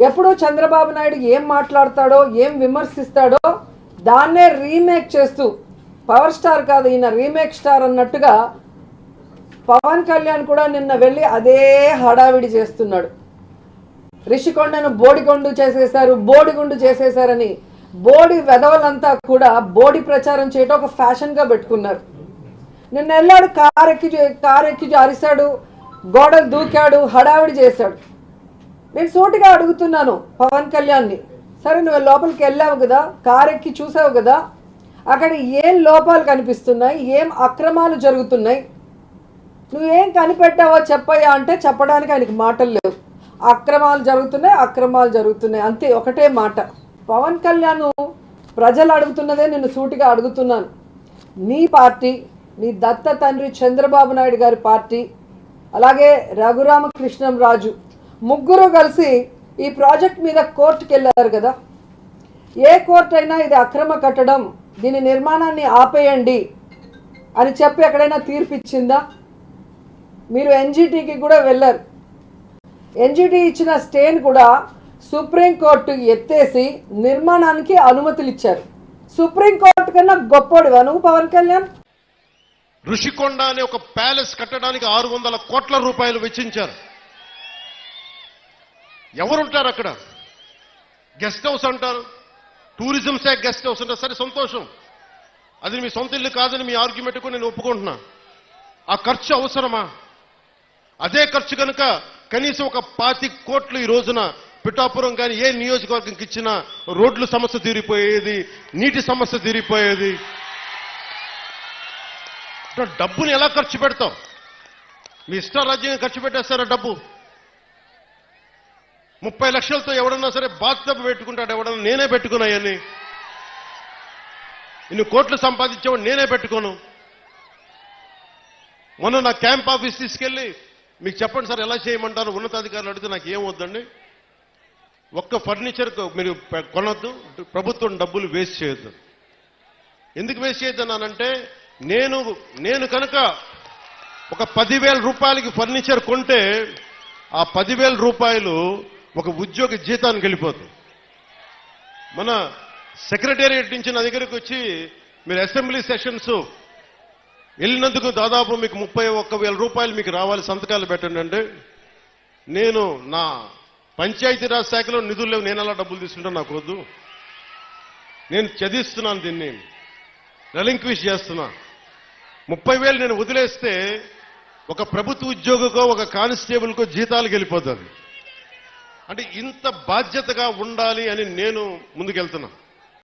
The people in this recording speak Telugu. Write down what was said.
ఎప్పుడు చంద్రబాబు నాయుడు ఏం మాట్లాడతాడో ఏం విమర్శిస్తాడో దాన్నే రీమేక్ చేస్తూ పవర్ స్టార్ కాదు ఈయన రీమేక్ స్టార్ అన్నట్టుగా పవన్ కళ్యాణ్ కూడా నిన్న వెళ్ళి అదే హడావిడి చేస్తున్నాడు. రిషికొండను బోడిగుండు చేసేశారని బోడి వెధవలంతా కూడా బోడి ప్రచారం చేయటం ఒక ఫ్యాషన్గా పెట్టుకున్నారు. నిన్న వెళ్ళాడు, కారెక్కి అరిశాడు, గోడలు దూకాడు, హడావిడి చేశాడు. నేను సూటిగా అడుగుతున్నాను పవన్ కళ్యాణ్ని, సరే నువ్వు లోపలికి వెళ్ళావు కదా, కారెక్కి చూసావు కదా, అక్కడ ఏం లోపాలు కనిపిస్తున్నాయి, ఏం అక్రమాలు జరుగుతున్నాయి, నువ్వేం కనిపెట్టావో చెప్పయ్యా అంటే చెప్పడానికి ఆయనకి మాటలు లేవు. అక్రమాలు జరుగుతున్నాయి అంతే, ఒకటే మాట. పవన్ కళ్యాణ్ ప్రజలు అడుగుతున్నదే నిన్ను సూటిగా అడుగుతున్నాను. నీ పార్టీ, నీ దత్త తండ్రి చంద్రబాబు నాయుడు గారి పార్టీ, అలాగే రఘురామకృష్ణంరాజు ముగ్గురు కలిసి ఈ ప్రాజెక్ట్ మీద కోర్టుకు వెళ్ళారు కదా. ఏ కోర్టు అయినా ఇది అక్రమ కట్టడం, దీని నిర్మాణాన్ని ఆపేయండి అని చెప్పి ఎక్కడైనా తీర్పు ఇచ్చిందా? మీరు ఎన్జిటికి కూడా వెళ్ళారు. ఎన్జిటి ఇచ్చిన స్టేని కూడా సుప్రీంకోర్టు ఎత్తేసి నిర్మాణానికి అనుమతులు ఇచ్చారు. సుప్రీంకోర్టు కన్నా గొప్పోడివా నువ్వు పవన్ కళ్యాణ్? ఋషికొండ అనే ఒక ప్యాలెస్ కట్టడానికి 600 కోట్ల రూపాయలు వెచ్చించారు. ఎవరుంటారు అక్కడ? గెస్ట్ హౌస్ అంటారు, టూరిజం శాఖ గెస్ట్ హౌస్ అంటారు. సరే సంతోషం, అది మీ సొంత ఇల్లు కాదని మీ ఆర్గ్యుమెంట్ కూడా నేను ఒప్పుకుంటున్నా. ఆ ఖర్చు అవసరమా? అదే ఖర్చు కనుక కనీసం ఒక 25 కోట్లు ఈ రోజున పిఠాపురం కానీ ఏ నియోజకవర్గంకి ఇచ్చినా రోడ్ల సమస్య తీరిపోయేది, నీటి సమస్య తీరిపోయేది. డబ్బుని ఎలా ఖర్చు పెడతాం? మీ ఇష్టారాజ్యంగా ఖర్చు పెట్టేస్తారా డబ్బు? 30 లక్షలతో ఎవడన్నా సరే బాత్టబ్ పెట్టుకుంటాడు, ఎవడన్నా నేనే పెట్టుకున్నాయని. ఇన్ని కోట్లు సంపాదించేవాడు నేనే పెట్టుకోను. మొన్న నా క్యాంప్ ఆఫీస్ తీసుకెళ్ళి మీకు చెప్పండి సార్ ఎలా చేయమంటారు ఉన్నతాధికారులు అడిగితే నాకు ఏం వద్దండి, ఒక్క ఫర్నిచర్ మీరు కొనొద్దు, ప్రభుత్వం డబ్బులు వేస్ట్ చేయొద్దు. ఎందుకు వేస్ట్ చేయొద్దన్నానంటే నేను కనుక ఒక 10,000 రూపాయలకి ఫర్నిచర్ కొంటే ఆ 10,000 రూపాయలు ఒక ఉద్యోగి జీతానికి వెళ్ళిపోతుంది. మన సెక్రటేరియట్ నుంచి నా దగ్గరికి వచ్చి మీరు అసెంబ్లీ సెషన్స్ వెళ్ళినందుకు దాదాపు మీకు 31,000 రూపాయలు మీకు రావాలి, సంతకాలు పెట్టండి అంటే, నేను నా పంచాయతీరాజ్ శాఖలో నిధులు లేవు, నేను అలా డబ్బులు తీసుకుంటాను, నాకు వద్దు, నేను చదివిస్తున్నాను, దీన్ని రెలింక్విష్ చేస్తున్నా. 30,000 నేను వదిలేస్తే ఒక ప్రభుత్వ ఉద్యోగికో ఒక కానిస్టేబుల్కో జీతాలకు వెళ్ళిపోతుంది. అంటే ఇంత బాధ్యతగా ఉండాలి అని నేను ముందుకెళ్తున్నా.